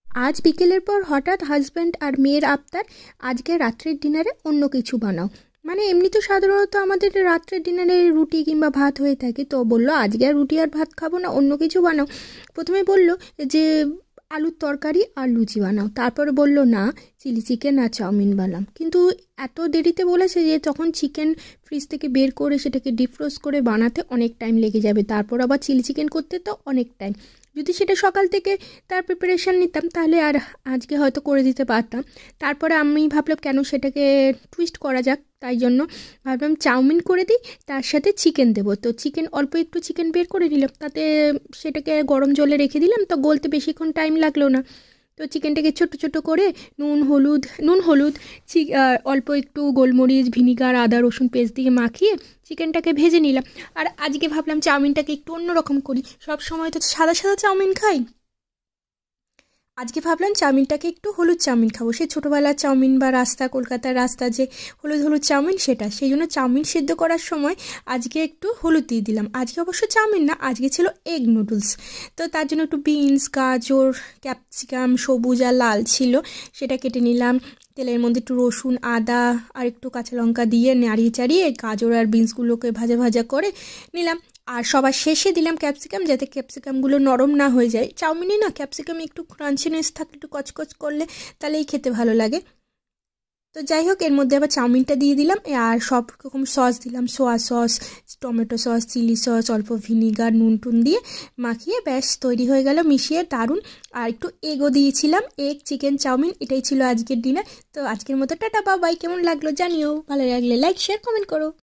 আজ বিকেলের পর হঠাৎ হাজব্যান্ড আর মেয়ের আবদার, আজকে রাত্রের ডিনারে অন্য কিছু বানাও। মানে এমনি তো সাধারণত আমাদের রাত্রের ডিনারে রুটি কিংবা ভাত হয়ে থাকে, তো বললো আজকে আর রুটি আর ভাত খাবো না, অন্য কিছু বানাও। প্রথমে বলল যে আলুর তরকারি আর লুচি বানাও, তারপরে বলল না চিলি চিকেন আর চাউমিন বানাও। কিন্তু এত দেরিতে বলেছে যে তখন চিকেন ফ্রিজ থেকে বের করে সেটাকে ডিফ্রোস্ট করে বানাতে অনেক টাইম লেগে যাবে, তারপর আবার চিলি চিকেন করতে তো অনেক টাইম। যদি সেটা সকাল থেকে তার প্রিপারেশান নিতাম তাহলে আর আজকে হয়তো করে দিতে পারতাম। তারপরে আমি ভাবলাম কেন সেটাকে টুইস্ট করা যাক, তাই জন্য ভাবলাম চাউমিন করে দিই, তার সাথে চিকেন দেবো। তো চিকেন অল্প একটু চিকেন বের করে নিলাম, তাতে সেটাকে গরম জলে রেখে দিলাম, তো গলতে বেশিক্ষণ টাইম লাগলো না। তো চিকেনটাকে ছোট ছোট করে নুন হলুদ অল্প একটু গোলমরিচ, ভিনিগার, আদা রসুন পেস্ট দিয়ে মাখিয়ে চিকেনটাকে ভেজে নিলাম। আর আজকে ভাবলাম চাউমিনটাকে একটু অন্যরকম করি, সব সময় তো সাদা সাদা চাউমিন খাই, আজকে ভাবলাম চাউমিনটাকে একটু হলুদ চাউমিন খাবো। সে ছোটোবেলার চাউমিন বা রাস্তা, কলকাতার রাস্তা যে হলুদ হলুদ চাউমিন, সেটা সেই জন্য চাউমিন সিদ্ধ করার সময় আজকে একটু হলুদ দিয়ে দিলাম। আজকে অবশ্য চাউমিন না, আজকে ছিল এগ নুডলস। তো তার জন্য একটু বিনস, গাজর, ক্যাপসিকাম সবুজ আর লাল ছিল, সেটা কেটে নিলাম। তেলের মধ্যে একটু রসুন, আদা আর একটু কাঁচা লঙ্কা দিয়ে নাড়িয়ে চাড়িয়ে গাজর আর বিনসগুলোকে ভাজা ভাজা করে নিলাম। আর সবার শেষে দিলাম ক্যাপসিকাম, যাতে ক্যাপসিকামগুলো নরম না হয়ে যায়। চাউমিনে না ক্যাপসিকাম একটু ক্রাঞ্চিনেস থাকলে, একটু কচকচ করলে তাহলেই খেতে ভালো লাগে। তো যাই হোক, এর মধ্যে আবার চাউমিনটা দিয়ে দিলাম, আর সব রকম সস দিলাম, soya sauce, tomato sauce, chilli sauce, অল্প ভিনিগার, নুন টুন দিয়ে মাখিয়ে ব্যাস তৈরি হয়ে গেল মিশিয়ে দারুণ। আর একটু এগও দিয়েছিলাম, এগ চিকেন চাউমিন। এটাই ছিল আজকের ডিনার। তো আজকের মতো টাটা, বাই। কেমন লাগলো জানিও, ভালো লাগলে লাইক শেয়ার কমেন্ট করো।